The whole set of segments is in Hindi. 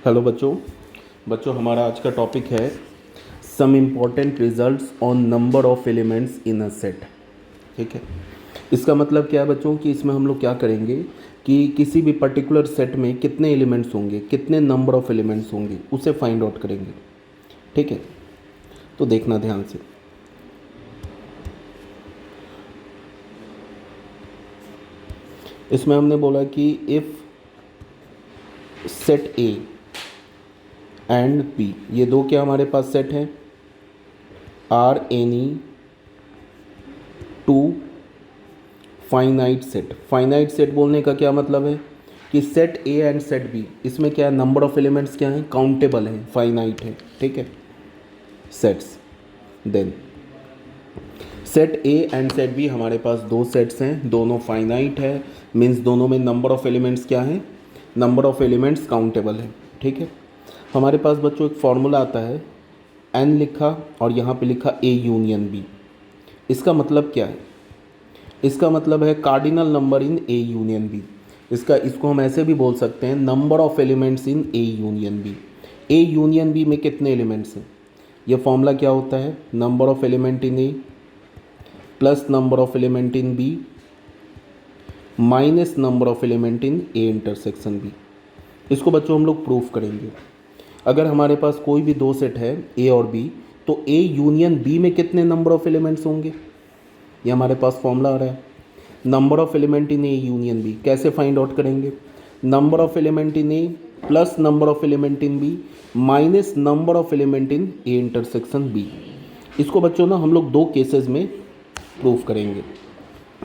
हेलो बच्चों। हमारा आज का टॉपिक है some important results on number of elements in a set. ठीक है, इसका मतलब क्या है बच्चों कि इसमें हम लोग क्या करेंगे कि किसी भी पर्टिकुलर सेट में कितने एलिमेंट्स होंगे, कितने नंबर ऑफ एलिमेंट्स होंगे, उसे फाइंड आउट करेंगे। ठीक है, तो देखना ध्यान से। इसमें हमने बोला कि if set A and B, ये दो क्या हमारे पास सेट हैं, are any two finite set. Finite set बोलने का क्या मतलब है कि set A and set B, इसमें क्या है, नंबर ऑफ एलिमेंट्स क्या हैं, काउंटेबल हैं, फाइनाइट है। ठीक है, sets. Then set A and set B, हमारे पास दो सेट्स हैं, दोनों फाइनाइट है, मीन्स दोनों में नंबर ऑफ एलिमेंट्स क्या है, नंबर ऑफ एलिमेंट्स काउंटेबल है। ठीक है, हमारे पास बच्चों एक फॉर्मूला आता है, एन लिखा और यहाँ पे लिखा ए यूनियन बी। इसका मतलब क्या है, इसका मतलब है cardinal number in A union B. इसको हम ऐसे भी बोल सकते हैं, number of elements in A union B. A union B में कितने एलिमेंट्स हैं, ये फॉर्मूला क्या होता है, number of element in A plus number of element in B minus number of element in A intersection B. इसको बच्चों हम लोग प्रूफ करेंगे। अगर हमारे पास कोई भी दो सेट है ए और बी, तो ए यूनियन बी में कितने नंबर ऑफ एलिमेंट्स होंगे, ये हमारे पास फॉर्मूला आ रहा है, number of element in A union B. कैसे फाइंड आउट करेंगे, number of element in A plus number of element in B minus number of element in A intersection B. इसको बच्चों ना हम लोग दो केसेस में प्रूफ करेंगे।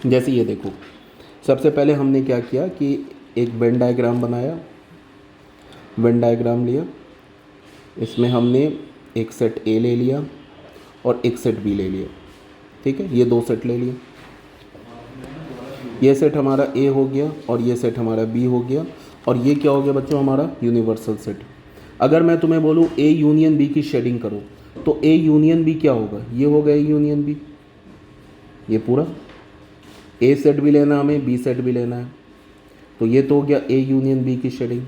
जैसे ये देखो, सबसे पहले हमने क्या किया कि एक वेन डायग्राम बनाया, वेन डायग्राम लिया, इसमें हमने एक सेट ए ले लिया और एक सेट बी ले लिया। ठीक है, ये दो सेट ले लिए, ये सेट हमारा ए हो गया और ये सेट हमारा बी हो गया, और ये क्या हो गया बच्चों, हमारा यूनिवर्सल सेट। अगर मैं तुम्हें बोलूँ ए यूनियन बी की शेडिंग करो, तो ए यूनियन बी क्या होगा, ये होगा ए यूनियन बी, ये पूरा। ए सेट भी लेना हमें, बी सेट भी लेना है, तो ये तो हो गया ए यूनियन बी की शेडिंग।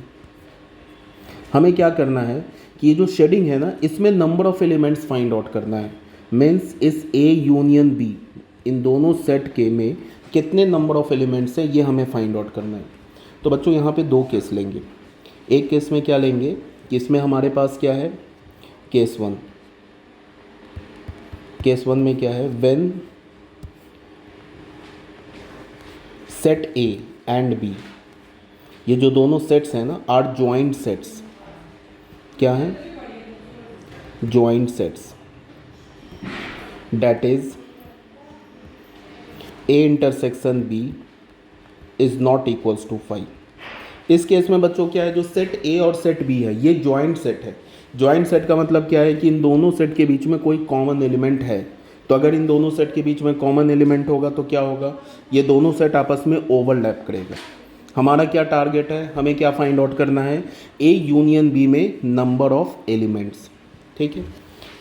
हमें क्या करना है कि ये जो शेडिंग है ना, इसमें number of elements find out करना है। मीन्स इस ए यूनियन बी, इन दोनों सेट के में कितने नंबर ऑफ एलिमेंट्स हैं, ये हमें फाइंड आउट करना है। तो बच्चों यहाँ पे दो केस लेंगे। एक केस में क्या लेंगे कि इसमें हमारे पास क्या है, केस वन। केस वन में क्या है, when set A and B, ये जो दोनों सेट्स हैं ना, आर ज्वाइंट सेट्स। क्या है, joint sets, that is A intersection B is not equals to 5। इस केस में बच्चों क्या है, जो सेट ए और सेट बी है ये ज्वाइंट सेट है। ज्वाइंट सेट का मतलब क्या है कि इन दोनों सेट के बीच में कोई कॉमन एलिमेंट है। तो अगर इन दोनों सेट के बीच में कॉमन एलिमेंट होगा तो क्या होगा, ये दोनों सेट आपस में ओवरलैप करेगा। हमारा क्या टारगेट है, हमें क्या फाइंड आउट करना है, ए यूनियन बी में नंबर ऑफ एलिमेंट्स। ठीक है,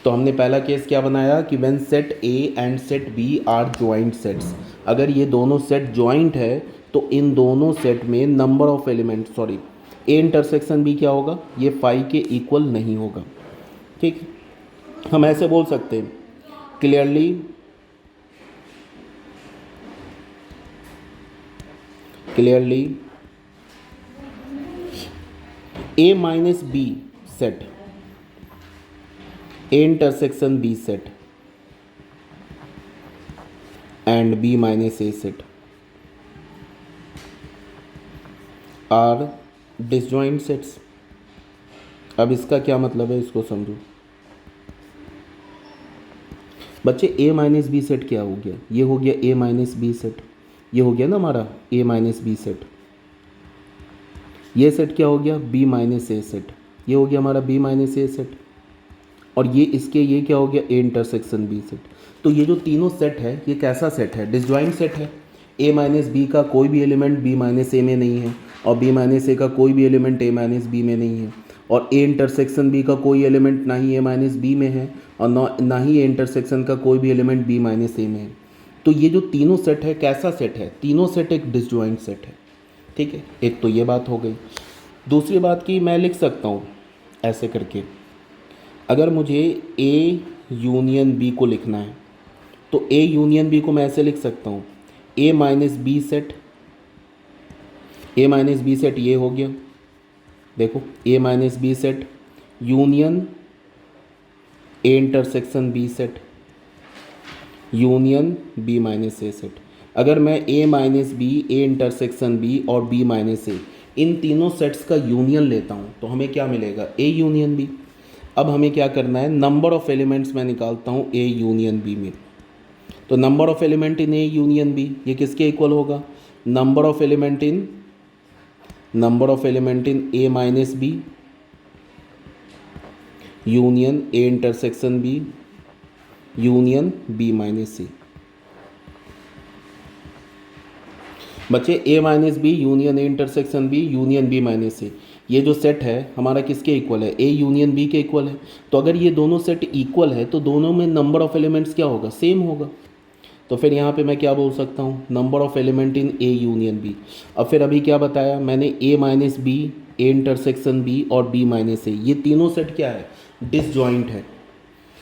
तो हमने पहला केस क्या बनाया कि when set A and set B are joint sets. अगर ये दोनों सेट ज्वाइंट है तो इन दोनों सेट में number of element, sorry, A intersection B क्या होगा, ये 5 के इक्वल नहीं होगा। ठीक है, हम ऐसे बोल सकते हैं clearly, A minus B set, A intersection B set and B minus A set are disjoint sets. अब इसका क्या मतलब है, इसको समझो बच्चे। ए माइनस बी सेट क्या हो गया, ये हो गया ए माइनस बी सेट, ये हो गया ना हमारा ए माइनस बी सेट। ये सेट क्या हो गया, बी माइनस ए सेट, ये हो गया हमारा बी माइनस ए सेट, और ये इसके ये क्या हो गया, ए इंटरसेक्शन बी सेट। तो ये जो तीनों सेट है ये कैसा सेट है, डिसजॉइंट सेट है। ए माइनस बी का कोई भी एलिमेंट बी माइनस ए में नहीं है, और बी माइनस ए का कोई भी एलिमेंट ए माइनस बी में नहीं है, और ए इंटरसेक्शन बी का कोई एलिमेंट ना ही ए माइनस बी में है और ना ही ए इंटरसेक्शन का कोई भी एलिमेंट बी माइनस ए में है। तो ये जो तीनों सेट है कैसा सेट है, तीनों सेट एक डिसजॉइंट सेट है। ठीक है, एक तो ये बात हो गई। दूसरी बात की मैं लिख सकता हूँ ऐसे करके। अगर मुझे ए यूनियन बी को लिखना है तो ए यूनियन बी को मैं ऐसे लिख सकता हूँ, A minus B set, A minus B set ये हो गया, देखो A minus B set union A intersection B set union B minus A set. अगर मैं A minus B, A intersection B और बी माइनस ए इन तीनों सेट्स का यूनियन लेता हूँ तो हमें क्या मिलेगा, ए यूनियन बी। अब हमें क्या करना है, नंबर ऑफ एलिमेंट्स मैं निकालता हूँ ए यूनियन बी में। तो number of element in A union B ये किसके इक्वल होगा, number of element in A minus B union A intersection B union B minus C. बच्चे A minus B union A intersection B union B minus C, ये जो सेट है हमारा किसके इक्वल है, ए यूनियन बी के इक्वल है। तो अगर ये दोनों सेट इक्वल है तो दोनों में नंबर ऑफ एलिमेंट्स क्या होगा, सेम होगा। तो फिर यहाँ पे मैं क्या बोल सकता हूँ, number of element in A union B. अब फिर अभी क्या बताया मैंने, A minus B, A intersection B और बी माइनस ए, ये तीनों सेट क्या है, डिसजॉइंट है।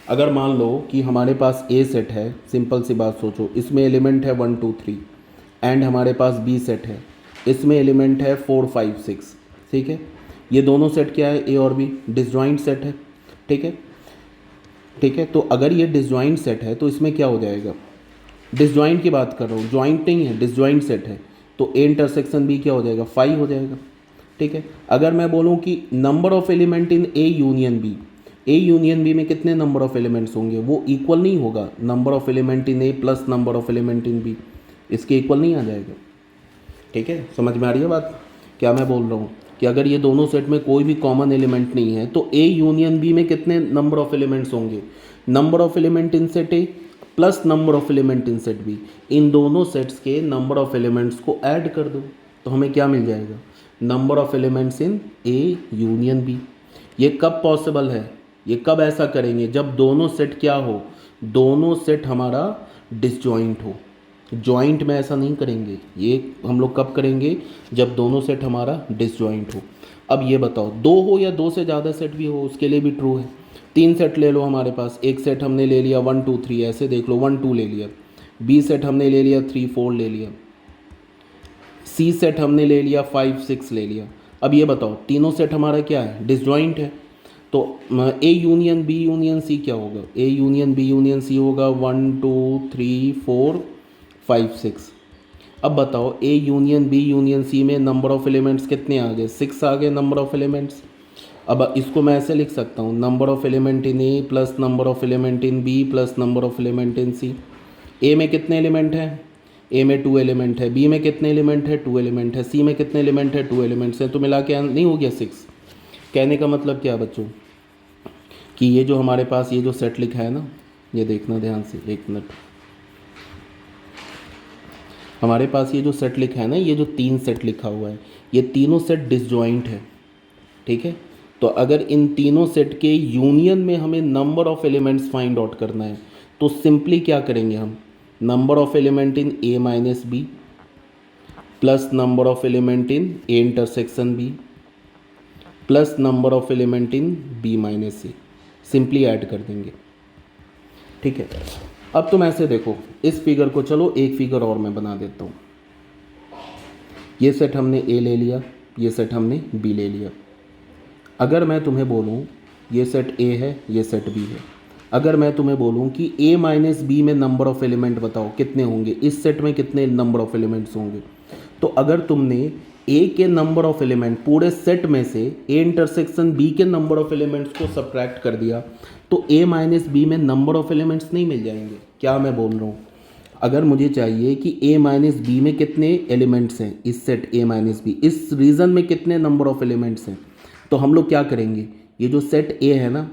अगर मान लो कि हमारे पास ए सेट है, सिंपल सी बात सोचो, इसमें एलिमेंट है 1 2 3 एंड हमारे पास बी सेट है, इसमें एलिमेंट है 4 5 6, ठीक है। ये दोनों सेट क्या है, ए और बी, डिसजॉइंट सेट है, ठीक है, ठीक है। तो अगर ये डिसजॉइंट सेट है तो इसमें क्या हो जाएगा, डिसजॉइंट की बात कर रहा हूँ, जॉइंट नहीं है, डिसजॉइंट सेट है, तो ए इंटरसेक्शन बी क्या हो जाएगा, 5 हो जाएगा, ठीक है। अगर मैं बोलूँ कि number of element in A union B, A union B में कितने नंबर ऑफ एलिमेंट्स होंगे, वो इक्वल नहीं होगा number of element in A plus number of element in B, इसके इक्वल नहीं आ जाएगा, ठीक है। समझ में आ रही है बात क्या मैं बोल रहा हूँ, कि अगर ये दोनों सेट में कोई भी कॉमन एलिमेंट नहीं है तो ए यूनियन बी में कितने नंबर ऑफ एलिमेंट्स होंगे, number of element in set A plus number of element in set B, इन दोनों सेट्स के नंबर ऑफ एलिमेंट्स को ऐड कर दो तो हमें क्या मिल जाएगा, number of elements in A union B. ये कब पॉसिबल है, ये कब ऐसा करेंगे, जब दोनों सेट क्या हो, दोनों सेट हमारा डिसजॉइंट हो। जॉइंट में ऐसा नहीं करेंगे, ये हम लोग कब करेंगे, जब दोनों सेट हमारा डिसजॉइंट हो। अब ये बताओ, दो हो या दो से ज़्यादा सेट भी हो उसके लिए भी ट्रू है। 3 सेट ले लो हमारे पास, एक सेट हमने ले लिया 1 2 3, ऐसे देख लो 1 2 ले लिया, बी सेट हमने ले लिया 3 4 ले लिया, सी सेट हमने ले लिया 5 6 ले लिया। अब ये बताओ तीनों सेट हमारा क्या है, डिसजॉइंट है, तो A union B union C क्या होगा, A union B union C होगा 1 2 3 4 5 6। अब बताओ A union B union C में नंबर ऑफ एलिमेंट्स कितने आ गए, 6 आ गए नंबर ऑफ एलिमेंट्स। अब इसको मैं ऐसे लिख सकता हूँ, number of element in A plus number of element in B plus number of element in C. A में कितने एलिमेंट हैं, ए में 2 एलिमेंट है, बी में कितने एलिमेंट है 2 एलिमेंट है, सी में कितने एलिमेंट है 2 एलिमेंट्स हैं, तो मिला के नहीं हो गया 6। कहने का मतलब क्या बच्चों, कि ये जो हमारे पास ये जो सेट लिखा है ना, ये देखना ध्यान से, एक मिनट, हमारे पास ये जो सेट लिखा है ना, ये जो 3 सेट लिखा हुआ है, ये तीनों सेट डिसजॉइंट है, ठीक है। तो अगर इन तीनों सेट के यूनियन में हमें number of elements find out करना है तो सिंपली क्या करेंगे हम, number of element in A minus B plus number of element in A intersection B plus number of element in B minus C, simply add कर देंगे, ठीक है। अब तुम ऐसे देखो इस फिगर को, चलो एक फिगर और मैं बना देता हूँ। ये सेट हमने ए ले लिया, ये सेट हमने बी ले लिया। अगर मैं तुम्हें बोलूँ ये सेट ए है, ये सेट बी है, अगर मैं तुम्हें बोलूँ कि ए माइनस बी में नंबर ऑफ एलिमेंट बताओ कितने होंगे, इस सेट में कितने नंबर ऑफ एलिमेंट्स होंगे, तो अगर तुमने ए के नंबर ऑफ एलिमेंट पूरे सेट में से ए इंटरसेक्शन बी के नंबर ऑफ एलिमेंट्स को सब्ट्रैक्ट कर दिया तो ए माइनस बी में नंबर ऑफ एलिमेंट्स नहीं मिल जाएंगे। क्या मैं बोल रहा हूँ, अगर मुझे चाहिए कि ए माइनस बी में कितने एलिमेंट्स हैं, इस सेट ए माइनस बी, इस रीजन में कितने नंबर ऑफ एलिमेंट्स हैं, तो हम लोग क्या करेंगे, ये जो सेट ए है ना,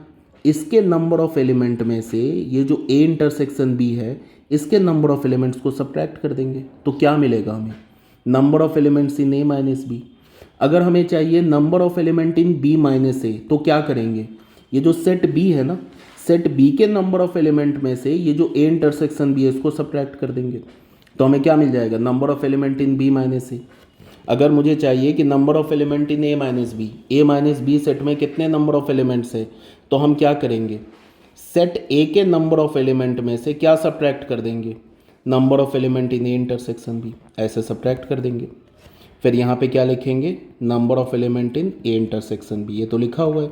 इसके नंबर ऑफ एलिमेंट में से ये जो ए इंटरसेक्शन बी है, इसके नंबर ऑफ एलिमेंट्स को सब्ट्रैक्ट कर देंगे तो क्या मिलेगा हमें, number of elements in A minus B. अगर हमें चाहिए number of element in B minus A तो क्या करेंगे, ये जो सेट बी है ना, सेट बी के नंबर ऑफ एलिमेंट में से ये जो ए इंटरसेक्शन बी है इसको सब्ट्रैक्ट कर देंगे तो हमें क्या मिल जाएगा, number of element in B minus A. अगर मुझे चाहिए कि number of element in A minus B set में कितने नंबर ऑफ एलिमेंट्स है, तो हम क्या करेंगे, सेट ए के नंबर ऑफ एलिमेंट में से क्या सब्ट्रैक्ट कर देंगे, number of element in A intersection B, ऐसे सब्ट्रैक्ट कर देंगे। फिर यहाँ पे क्या लिखेंगे, number of element in A intersection B, ये तो लिखा हुआ है।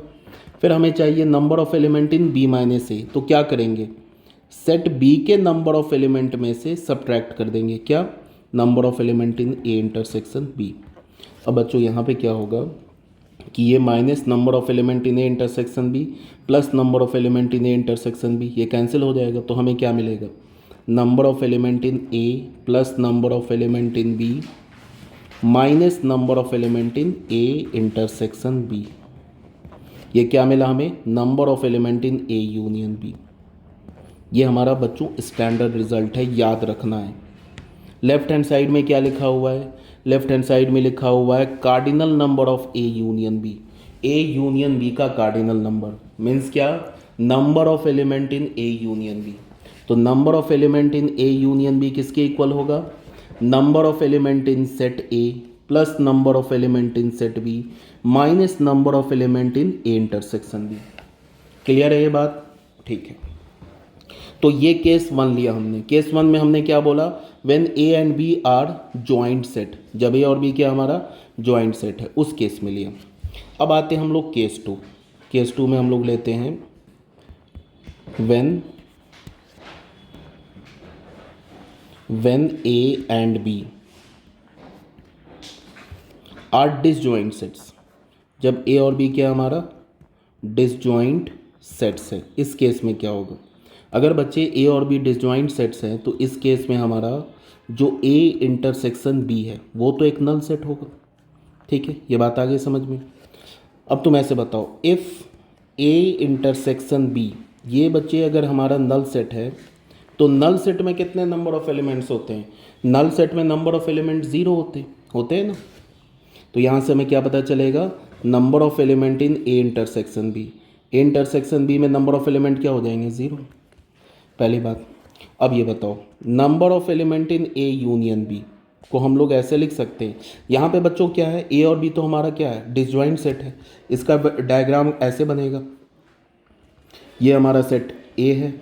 फिर हमें चाहिए number of element in B minus A, तो क्या करेंगे, सेट बी के नंबर ऑफ एलिमेंट में से सब्ट्रैक्ट कर देंगे क्या, number of element in A intersection B. अब बच्चों यहाँ पे क्या होगा कि ये minus number of element in A intersection B plus number of element in A intersection B, ये कैंसिल हो जाएगा, तो हमें क्या मिलेगा, number of element in A plus number of element in B minus number of element in A intersection B. ये क्या मिला हमें, number of element in A union B. ये हमारा बच्चों स्टैंडर्ड रिजल्ट है, याद रखना है। लेफ्ट हैंड साइड में क्या लिखा हुआ है, लेफ्ट हैंड साइड में लिखा हुआ है cardinal number of A union B. A union B का कार्डिनल नंबर मीन्स क्या, number of element in A union B. तो number of element in A union B किसके इक्वल होगा, number of element in set A plus number of element in set B minus number of element in A intersection B. Clear है ये बात, ठीक है। तो ये केस वन लिया हमने। केस वन में हमने क्या बोला, when A and B are joint set, जब ए और बी क्या हमारा जॉइंट सेट है, उस केस में लिया। अब आते हैं हम लोग केस टू। केस टू में हम लोग लेते हैं when A and B are disjoint sets, जब ए और बी क्या हमारा डिसजॉइंट सेट्स है, इस केस में क्या होगा, अगर बच्चे ए और बी डिसजॉइंट सेट्स हैं तो इस केस में हमारा जो ए इंटरसेक्शन बी है वो तो एक नल सेट होगा, ठीक है। ये बात आ गई समझ में। अब तुम ऐसे बताओ, इफ़ ए इंटरसेक्शन बी, ये बच्चे अगर हमारा नल सेट है तो नल सेट में कितने नंबर ऑफ एलिमेंट्स होते हैं, नल सेट में नंबर ऑफ एलिमेंट ज़ीरो होते हैं ना। तो यहाँ से हमें क्या पता चलेगा, number of element in A intersection B, A intersection B में नंबर ऑफ एलिमेंट क्या हो जाएंगे, ज़ीरो, पहली बात। अब ये बताओ, number of element in A union B को हम लोग ऐसे लिख सकते हैं, यहाँ पे बच्चों क्या है, ए और बी तो हमारा क्या है डिसजॉइंट सेट है, इसका डायग्राम ऐसे बनेगा, ये हमारा सेट ए है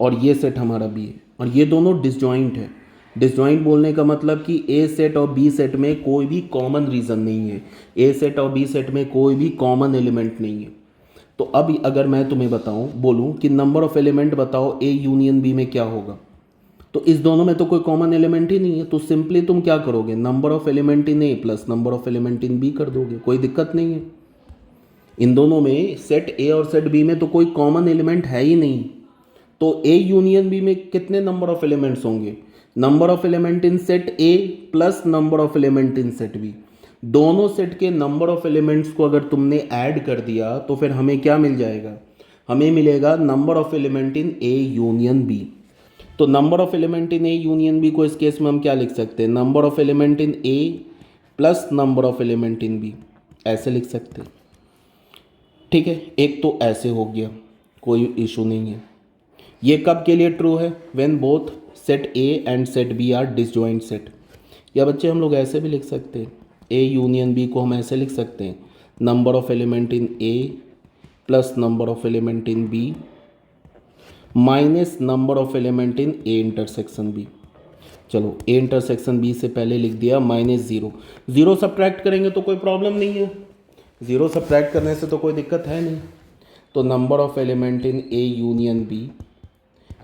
और ये सेट हमारा बी है और ये दोनों डिसजॉइंट है। डिसजॉइंट बोलने का मतलब कि ए सेट और बी सेट में कोई भी कॉमन रीज़न नहीं है, ए सेट और बी सेट में कोई भी कॉमन एलिमेंट नहीं है। तो अब अगर मैं तुम्हें बताऊं, बोलूं कि नंबर ऑफ एलिमेंट बताओ ए यूनियन बी में क्या होगा, तो इस दोनों में तो कोई कॉमन एलिमेंट ही नहीं है, तो सिंपली तुम क्या करोगे, number of element in A plus number of element in B कर दोगे, कोई दिक्कत नहीं है। इन दोनों में सेट ए और सेट बी में तो कोई कॉमन एलिमेंट है ही नहीं, तो ए यूनियन बी में कितने नंबर ऑफ एलिमेंट्स होंगे, number of element in set A plus number of element in set B. दोनों सेट के नंबर ऑफ एलिमेंट्स को अगर तुमने ऐड कर दिया तो फिर हमें क्या मिल जाएगा, हमें मिलेगा number of element in A union B. तो number of element in A union B को इस केस में हम क्या लिख सकते हैं, number of element in A plus number of element in B, ऐसे लिख सकते हैं, ठीक है। एक तो ऐसे हो गया, कोई इशू नहीं है। ये कब के लिए ट्रू है, when both set A and set B are disjoint set. या बच्चे हम लोग ऐसे भी लिख सकते हैं, ए यूनियन बी को हम ऐसे लिख सकते हैं, number of element in A plus number of element in B minus number of element in A intersection B. चलो ए इंटरसेक्शन बी से पहले लिख दिया माइनस ज़ीरो, ज़ीरो सब्ट्रैक्ट करेंगे तो कोई प्रॉब्लम नहीं है, ज़ीरो सब्ट्रैक्ट करने से तो कोई दिक्कत है नहीं। तो number of element in A union B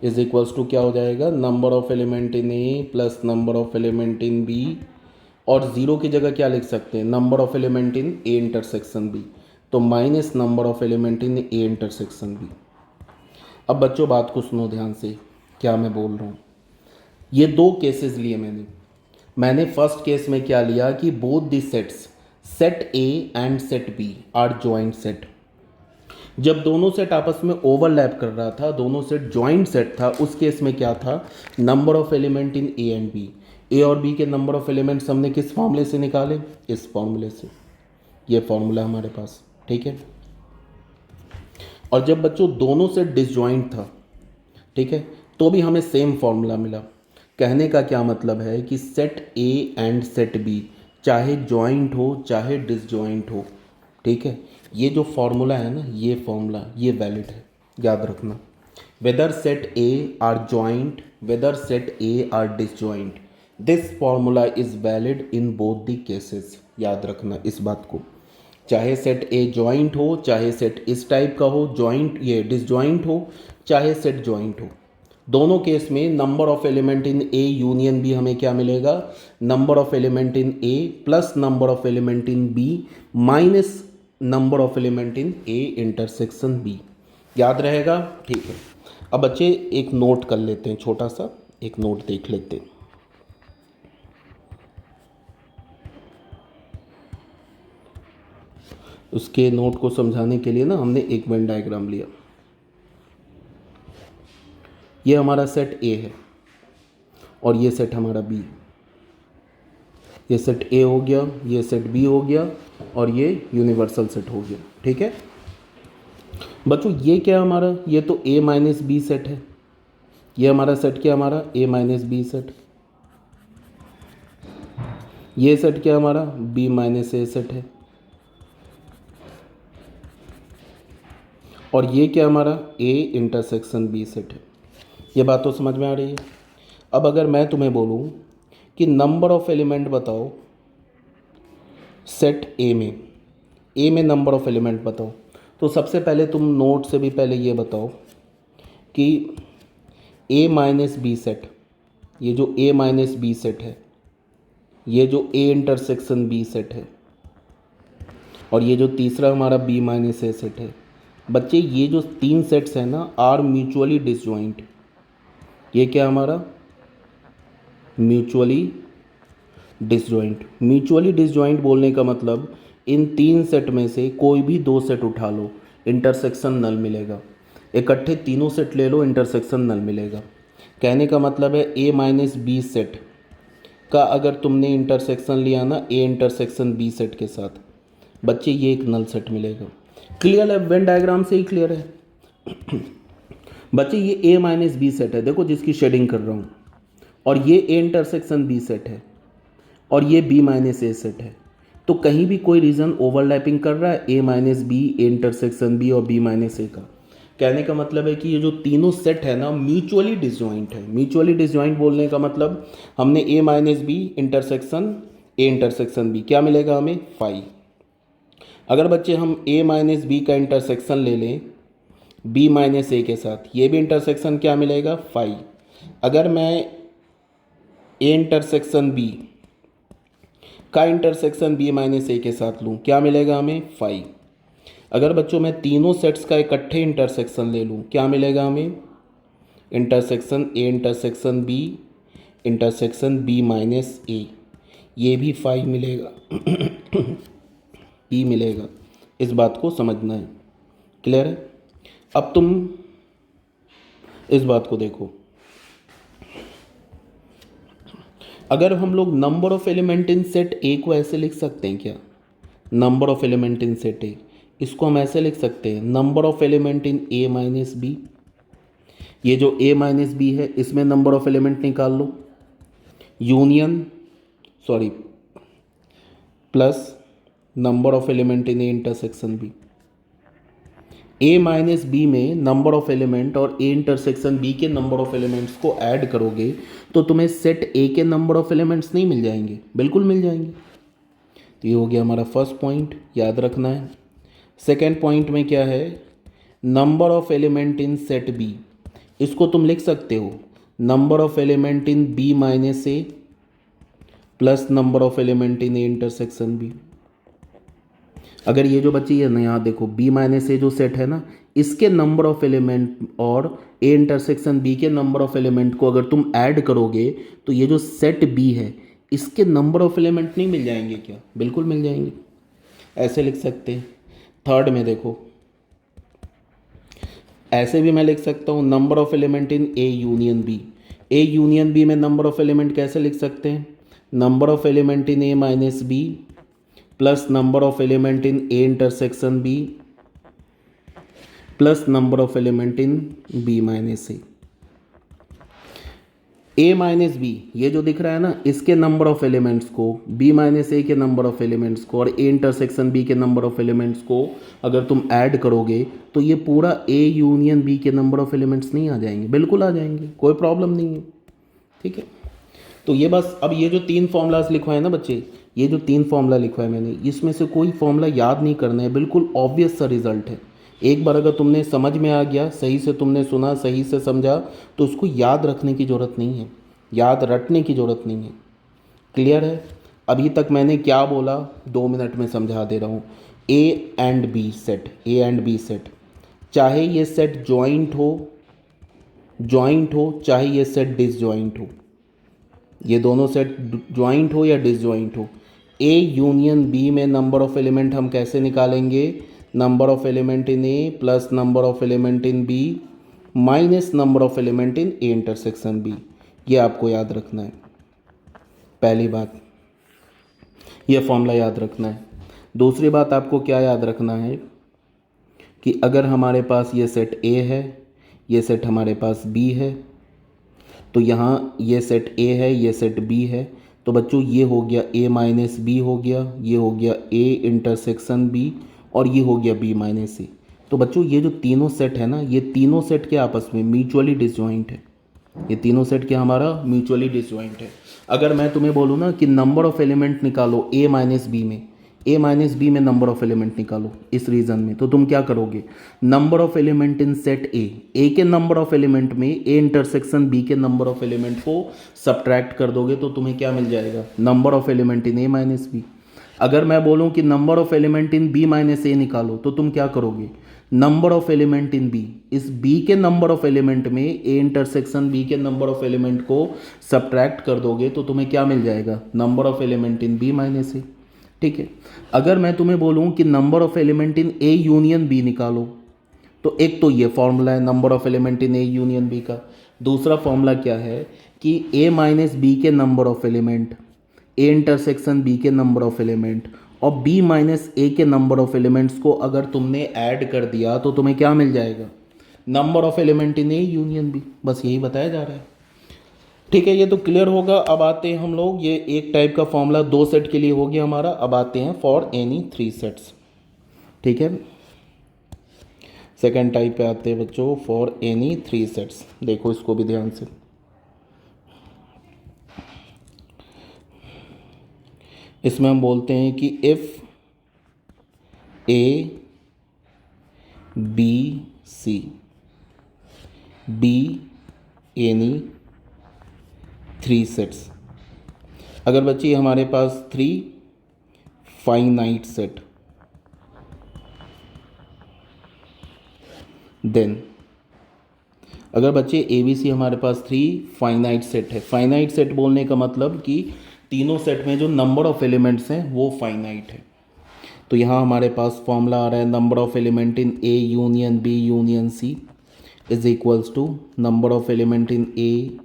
is equals to क्या हो जाएगा, number of element in A plus number of element in B, और ज़ीरो की जगह क्या लिख सकते हैं, number of element in A intersection B, तो minus number of element in A intersection B. अब बच्चों बात को सुनो ध्यान से, क्या मैं बोल रहा हूँ। ये दो केसेस लिए मैंने फर्स्ट केस में क्या लिया कि both the sets set A and set B are joint set. जब दोनों सेट आपस में ओवरलैप कर रहा था, दोनों सेट जॉइंट सेट था, उस केस में क्या था, number of element in A and B, A और बी के नंबर ऑफ एलिमेंट्स हमने किस फॉर्मूले से निकाले, इस फॉर्मूले से, ये फॉर्मूला हमारे पास, ठीक है। और जब बच्चों दोनों सेट डिसजॉइंट था, ठीक है, तो भी हमें सेम फॉर्मूला मिला। कहने का क्या मतलब है कि set A and set B चाहे जॉइंट हो चाहे डिसजॉइंट हो, ठीक है। ये जो फॉर्मूला है ना, ये फॉर्मूला ये वैलिड है, याद रखना। Whether set A are joint, whether set A are disjoint, this formula is valid in both the cases, याद रखना इस बात को। चाहे सेट ए जॉइंट हो, चाहे सेट इस टाइप का हो, जॉइंट ये डिसजॉइंट हो, चाहे सेट जॉइंट हो, दोनों केस में number of element in A union B हमें क्या मिलेगा, number of element in A plus number of element in B minus number of element in A intersection B. याद रहेगा, ठीक है। अब बच्चे एक नोट कर लेते हैं, छोटा सा एक नोट देख लेते हैं। उसके नोट को समझाने के लिए ना हमने एक वेन डायग्राम लिया। ये हमारा सेट ए है और ये सेट हमारा बी। ये सेट ए हो गया, ये सेट बी हो गया और ये यूनिवर्सल सेट हो गया, ठीक है बच्चों। ये क्या हमारा, ये तो ए माइनस बी सेट है। ये हमारा सेट क्या, हमारा ए माइनस बी सेट। ये सेट क्या हमारा, बी माइनस ए सेट है। और ये क्या हमारा, ए इंटरसेक्शन बी सेट है। ये बात तो समझ में आ रही है। अब अगर मैं तुम्हें बोलूं कि नंबर ऑफ एलिमेंट बताओ सेट ए में नंबर ऑफ एलिमेंट बताओ, तो सबसे पहले तुम नोट से भी पहले ये बताओ कि ए माइनस बी सेट, ये जो ए माइनस बी सेट है, ये जो ए इंटरसेक्शन बी सेट है, और ये जो तीसरा हमारा बी माइनस ए सेट है। बच्चे ये जो तीन सेट्स हैं ना, आर म्यूचुअली डिसजॉइंट। ये क्या हमारा, म्यूचुअली डिसजॉइंट। म्यूचुअली डिसजॉइंट बोलने का मतलब इन तीन सेट में से कोई भी दो सेट उठा लो, इंटरसेक्शन नल मिलेगा। इकट्ठे तीनों सेट ले लो, इंटरसेक्शन नल मिलेगा। कहने का मतलब है ए माइनस बी सेट का अगर तुमने इंटरसेक्शन लिया ना ए इंटरसेक्शन बी सेट के साथ, बच्चे ये एक नल सेट मिलेगा। क्लियर है, वेन डायग्राम से ही क्लियर है बच्चे। ये ए माइनस बी सेट है, देखो जिसकी शेडिंग कर रहा हूँ, और ये ए इंटरसेक्शन बी सेट है और ये बी माइनस ए सेट है। तो कहीं भी कोई रीज़न ओवरलैपिंग कर रहा है, A minus B, A intersection B और बी माइनस ए का। कहने का मतलब है कि ये जो तीनों सेट है ना म्यूचुअली डिसजॉइंट है। म्यूचुअली डिसजॉइंट बोलने का मतलब हमने A minus B intersection A intersection B, क्या मिलेगा हमें, फाई। अगर बच्चे हम ए माइनस बी का इंटरसेक्शन ले लें बी माइनस ए के साथ, ये भी इंटरसेक्शन क्या मिलेगा, फाई। अगर मैं ए इंटरसेक्शन बी का इंटरसेक्शन बी माइनस ए के साथ लूँ, क्या मिलेगा हमें, फाई। अगर बच्चों मैं तीनों सेट्स का इकट्ठे इंटरसेक्शन ले लूँ, क्या मिलेगा हमें, intersection A intersection B minus A, ये भी फाई मिलेगा ई मिलेगा। इस बात को समझना है, क्लियर है। अब तुम इस बात को देखो, अगर हम लोग number of element in set A को ऐसे लिख सकते हैं क्या, number of element in set A, इसको हम ऐसे लिख सकते हैं number of element in A minus B. ये जो ए माइनस बी है इसमें नंबर ऑफ एलिमेंट निकाल लो, union plus number of element in A intersection B. A minus B में नंबर ऑफ एलिमेंट और ए इंटरसेक्शन बी के नंबर ऑफ एलिमेंट्स को ऐड करोगे तो तुम्हें सेट ए के नंबर ऑफ एलिमेंट्स नहीं मिल जाएंगे, बिल्कुल मिल जाएंगे। तो ये हो गया हमारा फर्स्ट पॉइंट, याद रखना है। सेकेंड पॉइंट में क्या है, number of element in set B, इसको तुम लिख सकते हो number of element in B minus A plus number of element in A intersection B. अगर ये जो बच्ची है ना, यहाँ देखो बी माइनस ए जो सेट है ना, इसके नंबर ऑफ एलिमेंट और ए इंटरसेक्शन बी के नंबर ऑफ एलिमेंट को अगर तुम ऐड करोगे तो ये जो सेट बी है इसके नंबर ऑफ एलिमेंट नहीं मिल जाएंगे क्या, बिल्कुल मिल जाएंगे, ऐसे लिख सकते हैं। थर्ड में देखो, ऐसे भी मैं लिख सकता हूँ number of element in A union B. A union B में नंबर ऑफ एलिमेंट कैसे लिख सकते हैं, number of element in A minus B plus number of element in A intersection B plus number of element in B minus A. a minus B, ये जो दिख रहा है ना, इसके नंबर ऑफ एलिमेंट्स को b माइनस ए के नंबर ऑफ एलिमेंट्स को और a इंटरसेक्शन b के नंबर ऑफ एलिमेंट्स को अगर तुम ऐड करोगे तो ये पूरा a यूनियन b के नंबर ऑफ एलिमेंट्स नहीं आ जाएंगे? बिल्कुल आ जाएंगे, कोई प्रॉब्लम नहीं है। ठीक है, तो ये बस अब ये जो तीन फॉर्मूलाज लिखवाए ना बच्चे, ये जो तीन फॉर्मूला लिखवाए मैंने, इसमें से कोई फॉर्मूला याद नहीं करना है, बिल्कुल ऑब्वियस सा रिजल्ट है। एक बार अगर तुमने समझ में आ गया, सही से तुमने सुना, सही से समझा, तो उसको याद रखने की ज़रूरत नहीं है, याद रटने की ज़रूरत नहीं है। क्लियर है? अभी तक मैंने क्या बोला 2 मिनट में समझा दे रहा हूँ। A and B set, A and B set, चाहे ये सेट जॉइंट हो चाहे ये सेट डिसजॉइंट हो, ये दोनों सेट ज्वाइंट हो या डिसजॉइंट हो, ए यूनियन बी में नंबर ऑफ एलिमेंट हम कैसे निकालेंगे? Number of element in A plus number of element in B minus number of element in A intersection B. ये आपको याद रखना है, पहली बात, ये फॉर्मूला याद रखना है। दूसरी बात आपको क्या याद रखना है कि अगर हमारे पास ये सेट ए है, ये सेट हमारे पास बी है, तो यहाँ ये सेट ए है, ये सेट बी है, तो बच्चों ये हो गया a माइनस बी हो गया, ये हो गया a इंटरसेक्शन b और ये हो गया b माइनस ए। तो बच्चों ये जो तीनों सेट है ना, ये तीनों सेट के आपस में म्यूचुअली डिसजॉइंट है, ये तीनों सेट के हमारा म्यूचुअली डिसजॉइंट है। अगर मैं तुम्हें बोलूँ ना कि नंबर ऑफ एलिमेंट निकालो a माइनस बी में, ए माइनस बी में नंबर ऑफ एलिमेंट निकालो इस रीजन में, तो तुम क्या करोगे? Number of element in set A के नंबर ऑफ एलिमेंट में ए इंटरसेक्शन बी के नंबर ऑफ एलिमेंट को सब्ट्रैक्ट कर दोगे, तो तुम्हें क्या मिल जाएगा? Number of element in A minus B. अगर मैं बोलूँ कि number of element in B minus A निकालो, तो तुम क्या करोगे? Number of element in B, इस बी के नंबर ऑफ एलिमेंट में ए इंटरसेक्शन बी के नंबर ऑफ एलिमेंट को सब्ट्रैक्ट कर दोगे, तो तुम्हें क्या मिल जाएगा? Number of element in B minus A. ठीक है, अगर मैं तुम्हें बोलूं कि number of element in A union B निकालो, तो एक तो ये फॉर्मूला है number of element in A union B का। दूसरा फॉर्मूला क्या है कि ए माइनस बी के number of element, A intersection B के नंबर ऑफ एलिमेंट और बी माइनस ए के नंबर ऑफ एलिमेंट्स को अगर तुमने ऐड कर दिया, तो तुम्हें क्या मिल जाएगा? Number of element in A union B. बस यही बताया जा रहा है। ठीक है, ये तो क्लियर होगा। अब आते हैं हम लोग, ये एक टाइप का फॉर्मूला 2 सेट के लिए हो गया हमारा। अब आते हैं फॉर एनी 3 सेट्स। ठीक है, सेकंड टाइप पे आते हैं बच्चों, फॉर एनी 3 सेट्स। देखो इसको भी ध्यान से, इसमें हम बोलते हैं कि if A B C be any 3 sets. अगर बच्चे हमारे पास 3 फाइनाइट सेट, देन अगर बच्चे ए बी सी हमारे पास 3 फाइनाइट सेट है। फाइनाइट सेट बोलने का मतलब कि तीनों सेट में जो नंबर ऑफ एलिमेंट्स हैं वो फाइनाइट है। तो यहाँ हमारे पास फॉर्मूला आ रहा है number of element in A union B union C is equals to number of element in A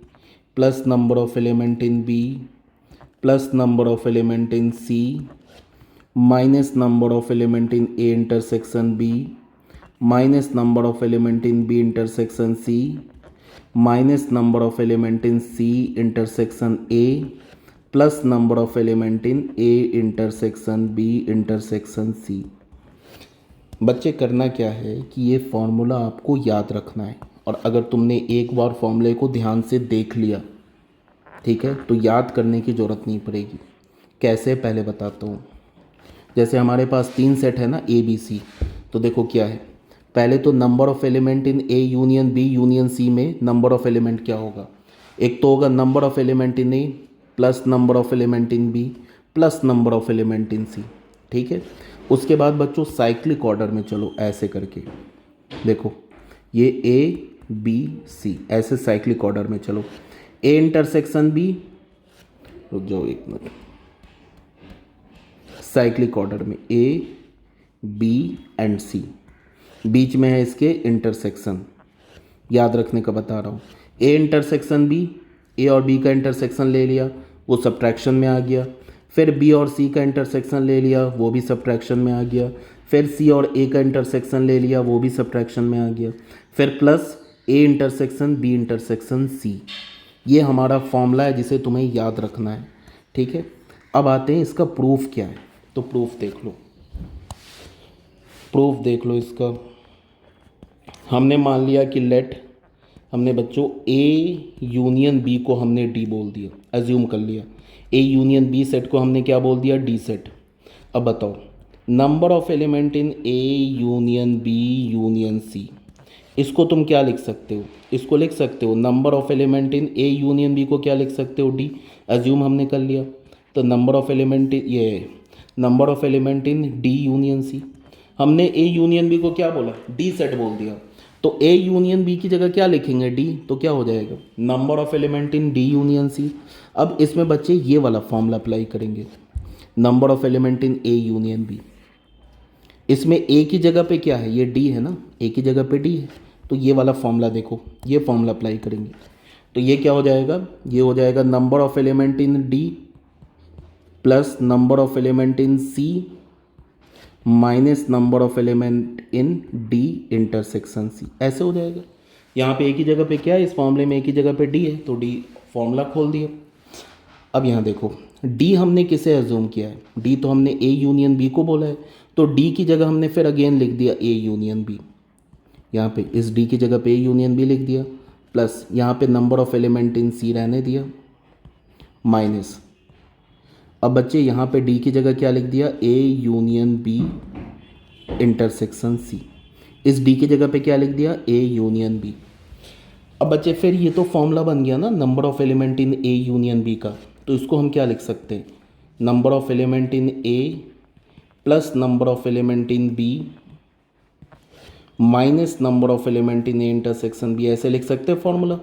plus number of element in B plus number of element in C minus number of element in A intersection B minus number of element in B intersection C minus number of element in C intersection A plus number of element in A intersection B intersection C. बच्चे करना क्या है कि ये फॉर्मूला आपको याद रखना है, और अगर तुमने एक बार फॉर्मूले को ध्यान से देख लिया, ठीक है, तो याद करने की ज़रूरत नहीं पड़ेगी। कैसे, पहले बताता हूँ। जैसे हमारे पास 3 सेट है ना, ए बी सी, तो देखो क्या है, पहले तो number of element in A union B union C में नंबर ऑफ एलिमेंट क्या होगा? एक तो होगा number of element in A plus number of element in B plus number of element in C. ठीक है, उसके बाद बच्चों साइक्लिक ऑर्डर में चलो, ऐसे करके देखो, ये ए बी सी ऐसे साइक्लिक ऑर्डर में चलो। ए इंटरसेक्शन बी, रुक जाओ एक मिनट, साइक्लिक ऑर्डर में ए बी एंड सी, बीच में है इसके इंटरसेक्शन, याद रखने का बता रहा हूँ। ए इंटरसेक्शन बी, ए और बी का इंटरसेक्शन ले लिया, वो सब्ट्रैक्शन में आ गया। फिर बी और सी का इंटरसेक्शन ले लिया, वो भी सब्ट्रैक्शन में आ गया। फिर सी और ए का इंटरसेक्शन ले लिया, वो भी सब्ट्रैक्शन में आ गया। फिर plus A intersection B intersection C, ये हमारा फॉर्मूला है जिसे तुम्हें याद रखना है, ठीक है। अब आते हैं इसका प्रूफ क्या है, तो प्रूफ देख लो, प्रूफ देख लो इसका। हमने मान लिया कि लेट, हमने बच्चों ए यूनियन बी को हमने डी बोल दिया, एज्यूम कर लिया। ए यूनियन बी सेट को हमने क्या बोल दिया, डी सेट। अब बताओ number of element in A union B union C, इसको तुम क्या लिख सकते हो, इसको लिख सकते हो number of element in A union B को क्या लिख सकते हो, डी। एज्यूम हमने कर लिया, तो नंबर ऑफ एलिमेंट ये number of element in D union C, हमने ए यूनियन बी को क्या बोला, डी सेट बोल दिया। तो ए यूनियन बी की जगह क्या लिखेंगे, डी, तो क्या हो जाएगा number of element in D union C. अब इसमें बच्चे ये वाला फॉर्मूला अप्लाई करेंगे, number of element in A union B. इसमें ए की जगह पे क्या है, ये डी है ना, ए की जगह पे डी है, तो ये वाला फॉर्मूला देखो, ये फॉर्मूला अप्लाई करेंगे तो ये क्या हो जाएगा, ये हो जाएगा number of element in D plus number of element in C minus number of element in D intersection C, ऐसे हो जाएगा। यहाँ पे एक ही जगह पे क्या है, इस फॉर्मूले में एक ही जगह पे डी है, तो डी फॉर्मूला खोल दिया। अब यहाँ देखो डी हमने किसे एज्यूम किया है, डी तो हमने ए यूनियन बी को बोला है, तो डी की जगह हमने फिर अगेन लिख दिया ए यूनियन बी, यहाँ पे इस डी की जगह पे ए यूनियन बी लिख दिया, प्लस यहाँ पे नंबर ऑफ एलिमेंट इन सी रहने दिया, माइनस। अब बच्चे यहाँ पे डी की जगह क्या लिख दिया, A union B intersection C, इस डी की जगह पे क्या लिख दिया, ए यूनियन बी। अब बच्चे फिर ये तो फॉर्मूला बन गया ना number of element in A union B का, तो इसको हम क्या लिख सकते हैं, number of element in A plus number of element in B minus number of element in A intersection B, ऐसे लिख सकते हैं फॉर्मूला।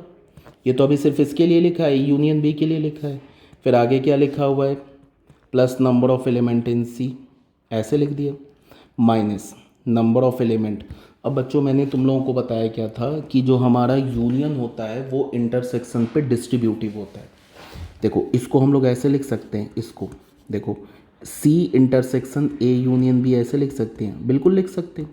ये तो अभी सिर्फ इसके लिए लिखा है, यूनियन बी के लिए लिखा है, फिर आगे क्या लिखा हुआ है, plus number of element in C, ऐसे लिख दिया, माइनस नंबर ऑफ एलिमेंट। अब बच्चों मैंने तुम लोगों को बताया क्या था कि जो हमारा यूनियन होता है वो इंटरसेक्शन पे डिस्ट्रीब्यूटिव होता है। देखो इसको हम लोग ऐसे लिख सकते हैं, इसको देखो C intersection A union B ऐसे लिख सकते हैं, बिल्कुल लिख सकते हैं।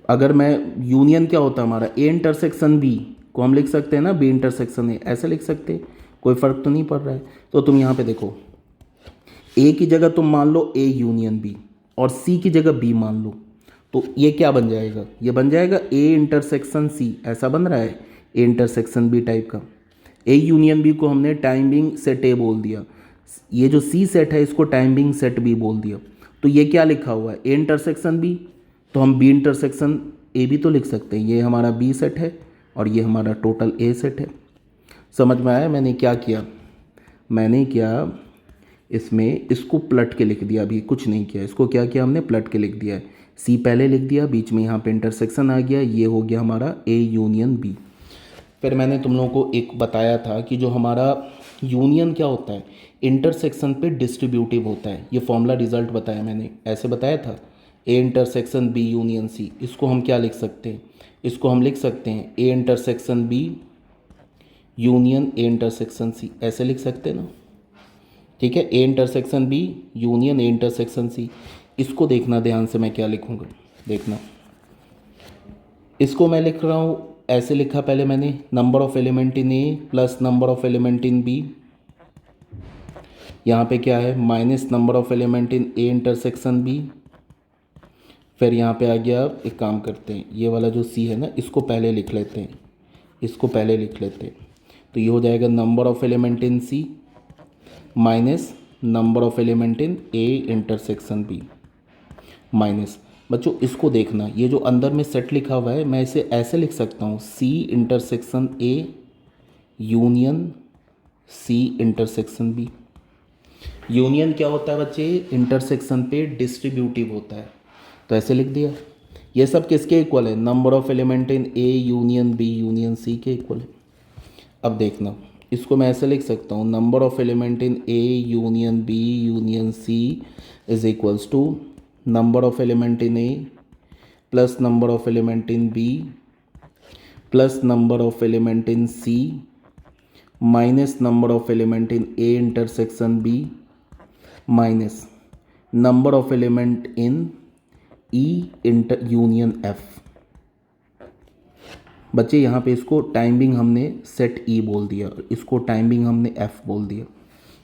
अगर मैं यूनियन क्या होता है हमारा, ए इंटरसेक्शन बी को हम लिख सकते हैं ना, बी इंटरसेक्शन ए, ऐसे लिख सकते हैं, कोई फ़र्क तो नहीं पड़ रहा है। तो तुम यहाँ पे देखो ए की जगह तुम मान लो ए यूनियन बी और सी की जगह बी मान लो, तो ये क्या बन जाएगा, ये बन जाएगा ए इंटरसेक्शन सी, ऐसा बन रहा है ए इंटरसेक्शन बी टाइप का। ए यूनियन बी को हमने टाइम बिंग सेट ए बोल दिया, ये जो सी सेट है इसको टाइम बिंग सेट बी बोल दिया, तो ये क्या लिखा हुआ है, ए इंटरसेक्शन बी, तो हम बी इंटरसेक्शन ए भी तो लिख सकते हैं, ये हमारा बी सेट है और ये हमारा टोटल ए सेट है। समझ में आया मैंने क्या किया, मैंने क्या इसमें इसको पलट के लिख दिया, अभी कुछ नहीं किया, इसको क्या किया हमने पलट के लिख दिया है, सी पहले लिख दिया, बीच में यहाँ पे इंटरसेक्शन आ गया, ये हो गया हमारा ए यूनियन बी। फिर मैंने तुम लोगों को एक बताया था कि जो हमारा यूनियन क्या होता है, इंटरसेक्शन पे डिस्ट्रीब्यूटिव होता है, ये फॉर्मूला रिजल्ट बताया मैंने, ऐसे बताया था A intersection B union C. इसको हम क्या लिख सकते हैं, इसको हम लिख सकते हैं A intersection B union A intersection C, ऐसे लिख सकते हैं ना, ठीक है, A intersection B union A intersection C. इसको देखना ध्यान से मैं क्या लिखूँगा, देखना इसको मैं लिख रहा हूँ, ऐसे लिखा पहले मैंने, number of element in A plus number of element in B, यहाँ पे क्या है minus number of element in A intersection B, फिर यहाँ पे आ गया, एक काम करते हैं ये वाला जो सी है ना इसको पहले लिख लेते हैं, इसको पहले लिख लेते हैं, तो ये हो जाएगा number of element in C minus number of element in A intersection B minus. बच्चों इसको देखना, ये जो अंदर में सेट लिखा हुआ है मैं इसे ऐसे लिख सकता हूँ, C intersection A union C intersection B. Union क्या होता है बच्चे, इंटरसेक्शन पे डिस्ट्रीब्यूटिव होता है, तो ऐसे लिख दिया। ये सब किसके इक्वल है, number of element in A union B union C के इक्वल है। अब देखना इसको मैं ऐसे लिख सकता हूँ, number of element in A union B union C is equals to number of element in A plus number of element in B plus number of element in C minus number of element in A intersection B minus number of element in E inter union F. बच्चे यहाँ पे इसको टाइमिंग हमने सेट ई बोल दिया, इसको टाइमिंग हमने एफ बोल दिया,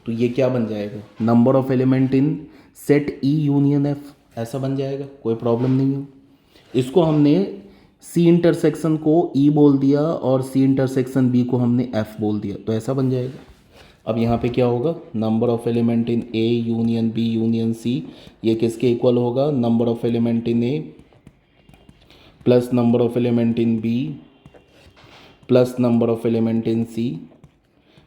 तो ये क्या बन जाएगा, number of element in set E union F, ऐसा बन जाएगा, कोई प्रॉब्लम नहीं है। इसको हमने सी इंटरसेक्शन को ई बोल दिया और सी इंटरसेक्शन बी को हमने एफ बोल दिया, तो ऐसा बन जाएगा। अब यहाँ पे क्या होगा, number of element in A union B union C, ये किसके इक्वल होगा, number of element in A plus number of element in B plus number of element in C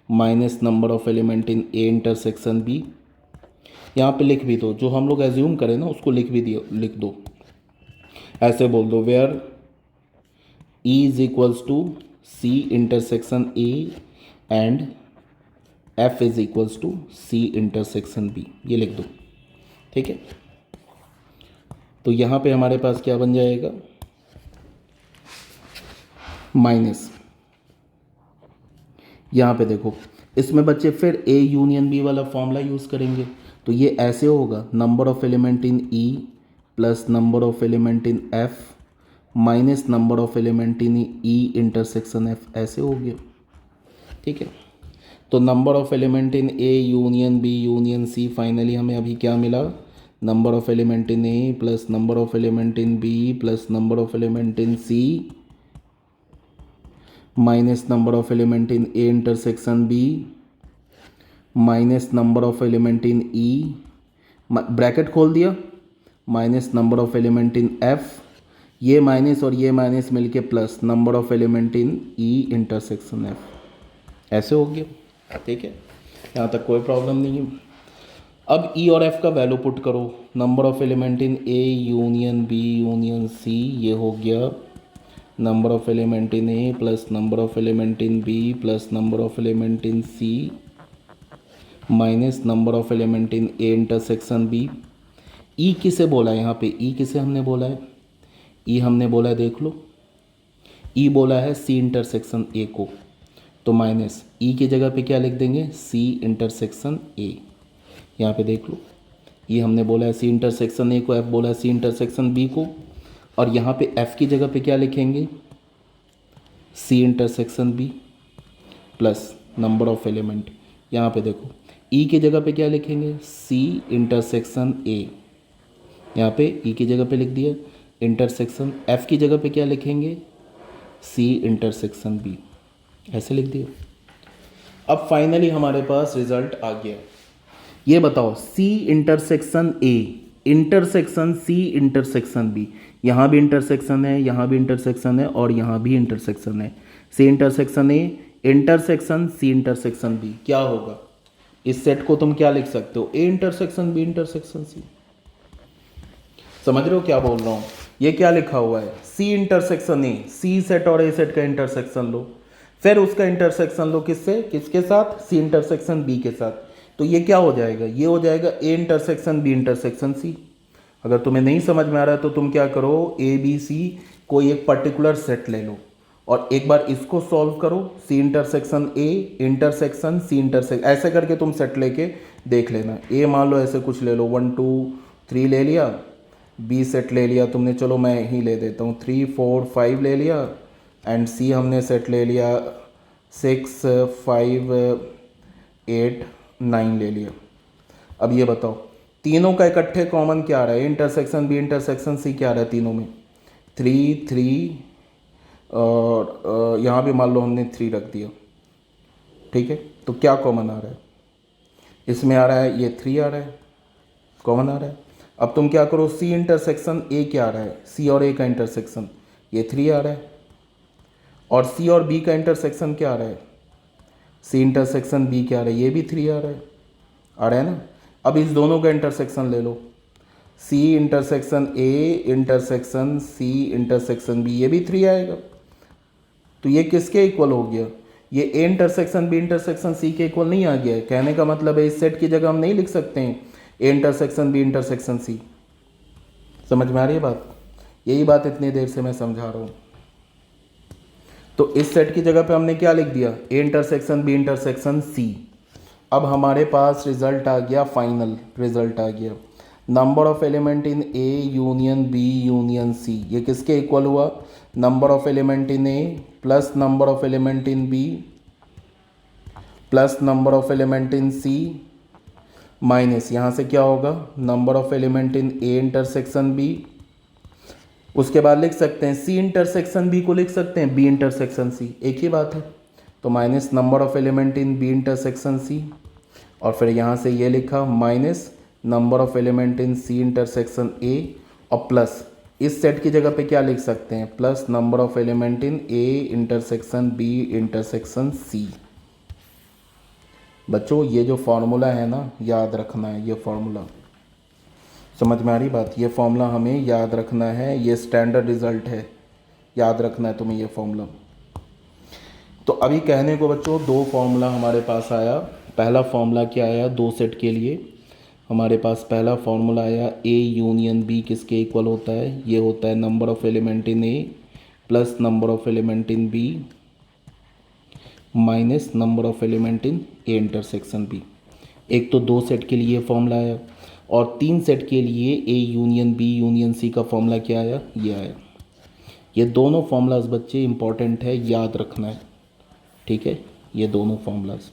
minus number of element in A intersection B. यहाँ पे लिख भी दो, जो हम लोग एज्यूम करें ना उसको लिख दो, ऐसे बोल दो, where E is equals to C intersection A and F is equals to C intersection B, ये लिख दो, ठीक है। तो यहाँ पे हमारे पास क्या बन जाएगा, माइनस, यहाँ पे देखो इसमें बच्चे फिर ए यूनियन बी वाला फॉर्मूला यूज़ करेंगे, तो ये ऐसे होगा, number of element in E plus number of element in F minus number of element in E intersection F, ऐसे हो गया, ठीक है। तो number of element in A union B union C, finally हमें अभी क्या मिला, number of element in A plus number of element in B plus number of element in C minus number of element in A intersection B minus number of element in E, bracket खोल दिया, minus number of element in F, ये माइनस और ये माइनस मिलके plus number of element in E intersection F, ऐसे हो गया, ठीक है। यहाँ तक कोई प्रॉब्लम नहीं है। अब ई और एफ का वैल्यू पुट करो, number of element in A union B union C, ये हो गया number of element in A plus number of element in B plus number of element in C minus number of element in A intersection B. E किसे बोला है यहाँ पे, ई किसे हमने बोला है, ई हमने बोला है, देख लो, ई बोला है सी इंटरसेक्शन ए को, तो माइनस ई की जगह पे क्या लिख देंगे, सी इंटरसेक्शन ए, यहाँ पे देख लो, ये हमने बोला है सी इंटरसेक्शन ए को, एफ बोला है सी इंटरसेक्शन बी को, और यहाँ पे एफ की जगह पे क्या लिखेंगे, C intersection B plus number of element, यहाँ पे देखो ई की जगह पे क्या लिखेंगे, सी इंटरसेक्शन ए, यहाँ पे ई की जगह पे लिख दिया इंटरसेक्शन, एफ की जगह पे क्या लिखेंगे, सी इंटरसेक्शन बी, ऐसे लिख दिया। अब फाइनली हमारे पास रिजल्ट आ गया। ये बताओ C intersection A intersection C intersection B, यहाँ भी इंटरसेक्शन है, यहाँ भी इंटरसेक्शन है और यहाँ भी इंटरसेक्शन है, C intersection A intersection C intersection B, क्या होगा, इस सेट को तुम क्या लिख सकते हो, A intersection B intersection C. समझ रहे हो क्या बोल रहा हूँ, ये क्या लिखा हुआ है, सी इंटरसेक्शन ए, सी सेट और ए सेट का इंटरसेक्शन लो, फिर उसका इंटरसेक्शन लो किससे, किसके साथ, सी इंटरसेक्शन बी के साथ, तो ये क्या हो जाएगा, ये हो जाएगा A intersection B intersection C. अगर तुम्हें नहीं समझ में आ रहा है तो तुम क्या करो, ए बी सी कोई एक पर्टिकुलर सेट ले लो और एक बार इसको सॉल्व करो, C intersection A intersection C intersection, ऐसे करके तुम सेट लेके देख लेना। ए मान लो ऐसे कुछ ले लो, 1 2 3 ले लिया, बी सेट ले लिया तुमने, चलो मैं ही ले देता हूँ, 3 4 5 ले लिया, एंड सी हमने सेट ले लिया 6 5 8 9 ले लिया। अब ये बताओ तीनों का इकट्ठे कॉमन क्या आ रहा है, इंटरसेक्शन बी इंटरसेक्शन सी क्या आ रहा है तीनों में, 3 3 और यहाँ भी मान लो हमने 3 रख दिया, ठीक है। तो क्या कॉमन आ रहा है, इसमें आ रहा है ये 3 आ रहा है, कॉमन आ रहा है। अब तुम क्या करो, सी इंटरसेक्शन ए क्या आ रहा है, सी और ए का इंटरसेक्शन ये 3 आ रहा है, और सी और बी का इंटरसेक्शन क्या आ रहा है, सी इंटरसेक्शन बी क्या आ रहा है, ये भी 3 आ रहा है ना। अब इस दोनों का इंटरसेक्शन ले लो, C intersection A intersection C intersection B, ये भी 3 आएगा, तो ये किसके इक्वल हो गया, ये A intersection B intersection C के इक्वल नहीं आ गया है। कहने का मतलब है इस सेट की जगह हम नहीं लिख सकते हैं A intersection B intersection C. समझ में आ रही है बात, यही बात इतनी देर से मैं समझा रहा हूँ। तो इस सेट की जगह पे हमने क्या लिख दिया, A intersection B intersection C. अब हमारे पास रिजल्ट आ गया, फाइनल रिजल्ट आ गया, number of element in A union B union C, ये किसके इक्वल हुआ? Number of element in A plus number of element in B plus number of element in C minus यहाँ से क्या होगा? Number of element in A intersection B, उसके बाद लिख सकते हैं सी इंटरसेक्शन बी को लिख सकते हैं बी इंटरसेक्शन सी, एक ही बात है। तो minus number of element in B intersection C, और फिर यहाँ से ये लिखा minus number of element in C intersection A, और प्लस इस सेट की जगह पे क्या लिख सकते हैं? Plus number of element in A intersection B intersection C. बच्चों ये जो फॉर्मूला है ना, याद रखना है, ये फॉर्मूला समझ में आ रही बात? ये फॉर्मूला हमें याद रखना है, ये स्टैंडर्ड रिजल्ट है, याद रखना है तुम्हें ये फॉर्मूला। तो अभी कहने को बच्चों दो फॉर्मूला हमारे पास आया। पहला फॉर्मूला क्या आया? दो सेट के लिए हमारे पास पहला फॉर्मूला आया ए यूनियन बी किसके इक्वल होता है? ये होता है number of element in A plus number of element in B minus number of element in A intersection B. एक तो दो सेट के लिए फॉर्मूला आया, और तीन सेट के लिए A union B union C का फॉर्मूला क्या आया? ये आया। ये दोनों फॉर्मूलाज बच्चे इंपॉर्टेंट है, याद रखना है, ठीक है? ये दोनों फॉर्मूलाज।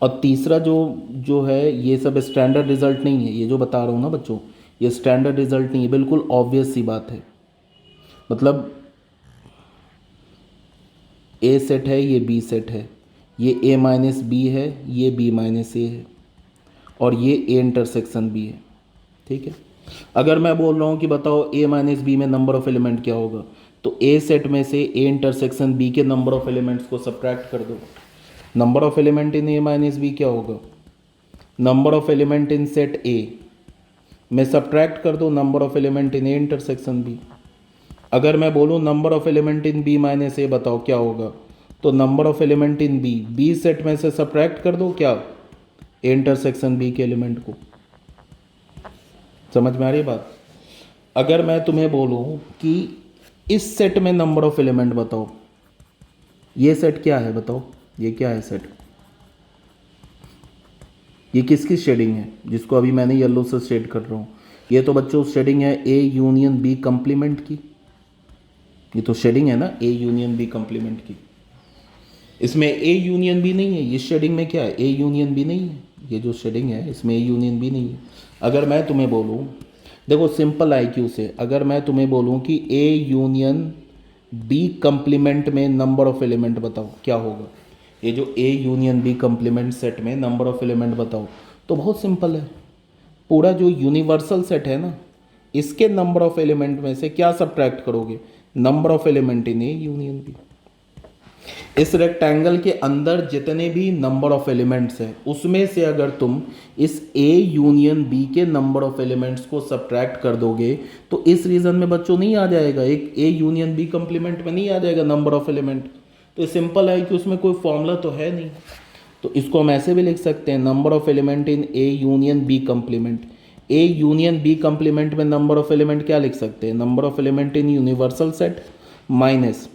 और तीसरा जो है ये सब स्टैंडर्ड रिजल्ट नहीं है, ये जो बता रहा हूँ ना बच्चों, ये स्टैंडर्ड रिजल्ट नहीं है, बिल्कुल ऑब्वियस सी बात है। मतलब ए सेट है, ये बी सेट है, ये ए माइनस बी है, ये बी माइनस ए है, और ये ए इंटरसेक्शन बी है, ठीक है? अगर मैं बोल रहा हूँ कि बताओ ए माइनस बी में नंबर ऑफ एलिमेंट क्या होगा, तो ए सेट में से ए इंटरसेक्शन बी के नंबर ऑफ एलिमेंट्स को सब्ट्रैक्ट कर दो। Number of element in A minus B क्या होगा? Number of element in set A में सब्ट्रैक्ट कर दो number of element in A intersection B. अगर मैं बोलूँ number of element in B minus A बताओ क्या होगा, तो number of element in B set में से सब्ट्रैक्ट कर दो क्या? ए इंटरसेक्शन बी के एलिमेंट को। समझ में आ रही बात? अगर मैं तुम्हें बोलूँ कि इस सेट में नंबर ऑफ एलिमेंट बताओ, ये सेट क्या है बताओ, ये क्या है सेट? ये किसकी शेडिंग है जिसको अभी मैंने येलो से शेड कर रहा हूँ? ये तो बच्चों शेडिंग है ए यूनियन बी कंप्लीमेंट की, ये तो शेडिंग है ना ए यूनियन बी कंप्लीमेंट की। इसमें ए यूनियन बी नहीं है, ये शेडिंग में क्या है? ए यूनियन बी नहीं है, ये जो शेडिंग है इसमें ए यूनियन बी नहीं है। अगर मैं तुम्हें बोलूँ, देखो सिंपल आईक्यू से, अगर मैं तुम्हें बोलूँ कि ए यूनियन बी कंप्लीमेंट में नंबर ऑफ एलिमेंट बताओ क्या होगा? ये जो A union B complement set में नंबर ऑफ एलिमेंट बताओ, तो बहुत सिंपल है। पूरा जो यूनिवर्सल सेट है ना, इसके नंबर ऑफ एलिमेंट में से क्या सब्ट्रैक्ट करोगे? Number of element in A union B. इस रेक्टेंगल के अंदर जितने भी नंबर ऑफ एलिमेंट्स हैं उसमें से अगर तुम इस ए यूनियन बी के नंबर ऑफ एलिमेंट्स को सब्ट्रैक्ट कर दोगे तो इस रीजन में बच्चों नहीं आ जाएगा, एक ए यूनियन बी कंप्लीमेंट में नहीं आ जाएगा नंबर ऑफ एलिमेंट। तो सिंपल है कि उसमें कोई फॉर्मूला तो है नहीं, तो इसको हम ऐसे भी लिख सकते हैं number of element in A union B complement. A union B complement में नंबर ऑफ एलिमेंट क्या लिख सकते हैं? Number of element in universal set minus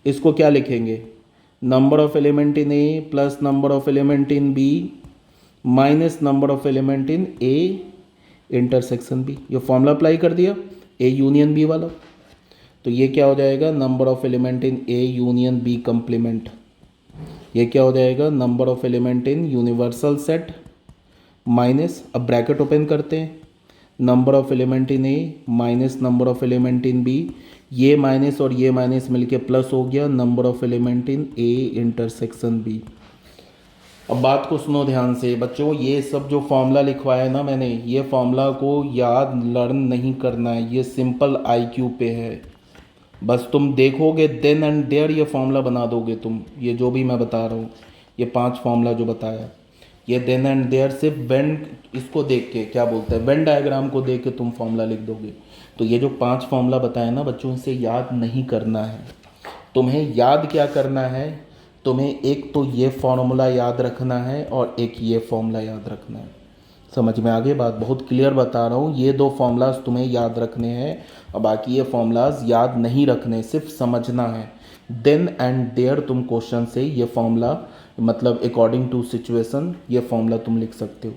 इसको क्या लिखेंगे? Number of element in A plus number of element in B minus number of element in A intersection B. ये फॉर्मूला अप्लाई कर दिया ए यूनियन बी वाला, तो ये क्या हो जाएगा? Number of element in A union B complement. ये क्या हो जाएगा? Number of element in universal set minus, अब ब्रैकेट ओपन करते हैं, number of element in A minus number of element in B, ये माइनस और ये माइनस मिलके प्लस हो गया number of element in A intersection B. अब बात को सुनो ध्यान से बच्चों, ये सब जो फॉर्मूला लिखवाया है ना मैंने, ये फॉर्मूला को याद लर्न नहीं करना है, ये सिंपल आईक्यू पे है। बस तुम देखोगे देन एंड देयर ये फॉर्मूला बना दोगे तुम। ये जो भी मैं बता रहा हूँ, ये 5 फॉर्मूला जो बताया, ये देन एंड देयर सिर्फ वेन, इसको देख के क्या बोलते हैं, वेन डायग्राम को देख के तुम फॉर्मूला लिख दोगे। तो ये जो 5 फॉर्मूला बताया ना बच्चों, इसे याद नहीं करना है। तुम्हें याद क्या करना है? तुम्हें एक तो ये फॉर्मूला याद रखना है और एक ये फॉर्मूला याद रखना है। समझ में आगे बात? बहुत क्लियर बता रहा हूँ, ये 2 फॉर्मूलाज तुम्हें याद रखने हैं और बाकी ये फॉर्मूलाज याद नहीं रखने, सिर्फ समझना है। देन एंड देयर तुम क्वेश्चन से ये फॉर्मूला, मतलब अकॉर्डिंग टू सिचुएशन ये फॉर्मूला तुम लिख सकते हो।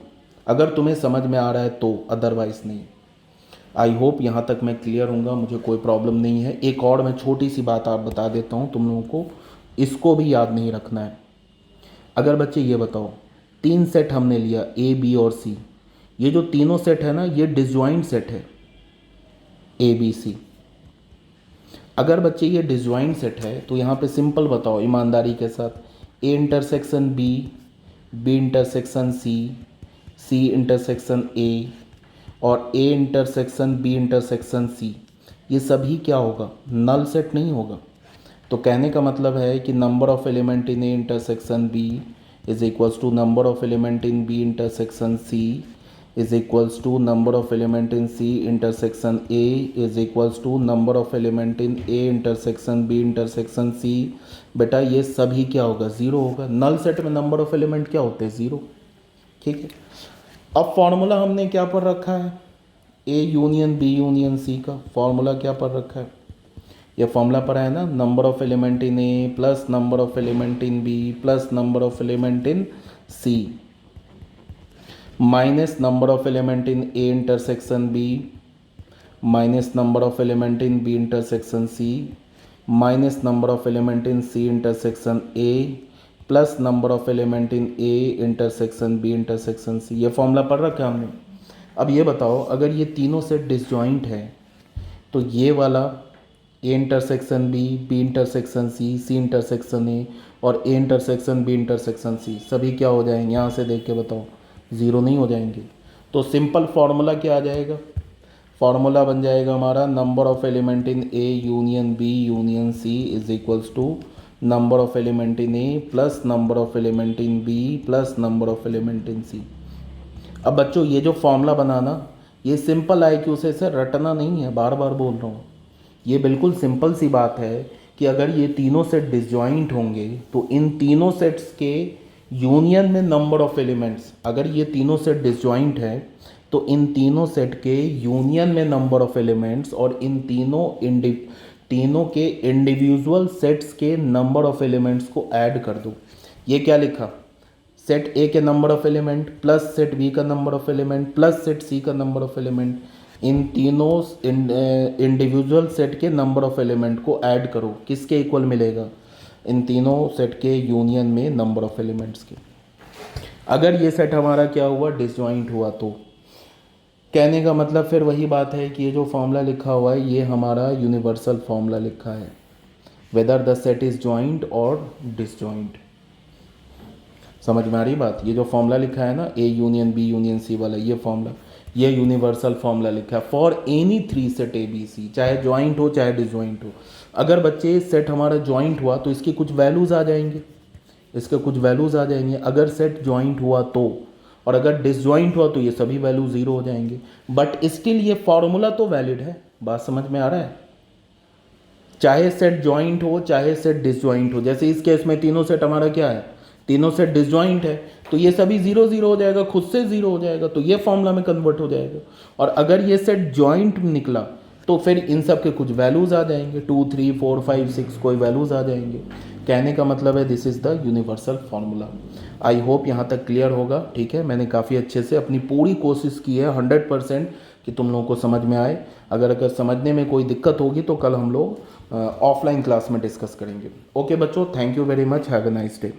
अगर तुम्हें समझ में आ रहा है तो, अदरवाइज़ नहीं। आई होप यहाँ तक मैं क्लियर हूँगा, मुझे कोई प्रॉब्लम नहीं है। एक और मैं छोटी सी बात आप बता देता हूँ तुम लोगों को, इसको भी याद नहीं रखना है। अगर बच्चे ये बताओ, 3 सेट हमने लिया ए बी और सी, ये जो तीनों सेट है ना ये डिसजॉइंट सेट है ए बी सी। अगर बच्चे ये डिसजॉइंट सेट है तो यहाँ पे सिंपल बताओ ईमानदारी के साथ, A intersection B, B intersection C, C intersection A और A intersection B intersection C, ये सभी क्या होगा, नल सेट नहीं होगा। तो कहने का मतलब है कि number of element in A intersection B is equals to number of element in B intersection C is equals to number of element in C intersection A is equals to number of element in A intersection B intersection C। बेटा ये सभी क्या होगा, ज़ीरो होगा। नल सेट में नंबर ऑफ एलिमेंट क्या होते हैं, ज़ीरो। ठीक है, अब फॉर्मूला हमने क्या पढ़ रखा है, A union B union C का फॉर्मूला क्या पढ़ रखा है, ये फॉर्मूला पढ़ा है ना, number of element in A plus number of element in B plus number of element in C minus number of element in A intersection B minus number of element in B intersection C minus number of element in C intersection A plus number of element in A intersection B intersection C. ये फॉर्मूला पढ़ रखा है हमने। अब ये बताओ, अगर ये तीनों सेट डिसजॉइंट है तो ये वाला A intersection B, B intersection C, C intersection A और A intersection B intersection C सभी क्या हो जाएंगे, यहाँ से देख के बताओ, ज़ीरो नहीं हो जाएंगे। तो सिंपल फार्मूला क्या आ जाएगा, फार्मूला बन जाएगा हमारा number of element in A union B union C is equals to number of element in A plus number of element in B plus number of element in C. अब बच्चों ये जो फॉर्मूला बनाना, ये सिंपल IQ से रटना नहीं है, बार बार बोल रहा हूँ। ये बिल्कुल सिंपल सी बात है कि अगर ये तीनों सेट डिसजॉइंट होंगे तो इन तीनों सेट्स के यूनियन में नंबर ऑफ एलिमेंट्स, अगर ये तीनों सेट डिसजॉइंट है तो इन तीनों सेट के यूनियन में नंबर ऑफ एलिमेंट्स और इन तीनों के इंडिविजुअल सेट्स के नंबर ऑफ एलिमेंट्स को ऐड कर दो। ये क्या लिखा, सेट ए के number of element plus set B का number of element plus set C का नंबर ऑफ एलिमेंट, इन तीनों इंडिविजुअल सेट के नंबर ऑफ एलिमेंट को ऐड करो, किसके इक्वल मिलेगा, इन तीनों सेट के यूनियन में नंबर ऑफ एलिमेंट्स के। अगर ये सेट हमारा क्या हुआ, डिसजॉइंट हुआ, तो कहने का मतलब फिर वही बात है कि ये जो फॉर्मूला लिखा हुआ है ये हमारा यूनिवर्सल फॉर्मूला लिखा है, whether the set is joint और डिसजॉइंट। समझ में आ रही बात, ये जो फॉर्मूला लिखा है ना, A union B union C वाला, ये फॉर्मूला, ये यूनिवर्सल फॉर्मूला लिखा है for any 3 set A B C, चाहे जॉइंट हो चाहे डिसजॉइंट हो। अगर बच्चे सेट हमारा जॉइंट हुआ तो इसके कुछ वैल्यूज़ आ जाएंगे, इसके कुछ वैल्यूज़ आ जाएंगे अगर सेट जॉइंट हुआ तो, और अगर डिसजॉइंट हुआ तो ये सभी वैल्यू ज़ीरो हो जाएंगे। बट स्टिल ये फॉर्मूला तो वैलिड है, बात समझ में आ रहा है, चाहे सेट जॉइंट हो चाहे सेट डिसजॉइंट हो। जैसे इस केस में तीनों सेट हमारा क्या है, तीनों सेट डिसजॉइंट है तो ये सभी ज़ीरो ज़ीरो हो जाएगा, खुद से ज़ीरो हो जाएगा, तो ये फॉर्मूला में कन्वर्ट हो जाएगा। और अगर ये सेट जॉइंट निकला तो फिर इन सब के कुछ वैल्यूज़ आ जाएंगे, 2 3 4 5 6 कोई वैल्यूज़ आ जाएंगे। कहने का मतलब है this is the universal formula. I hope यहाँ तक क्लियर होगा। ठीक है, मैंने काफ़ी अच्छे से अपनी पूरी कोशिश की है 100% कि तुम लोगों को समझ में आए। अगर समझने में कोई दिक्कत होगी तो कल हम लोग ऑफलाइन क्लास में डिस्कस करेंगे। ओके बच्चों, thank you very much, have a nice day.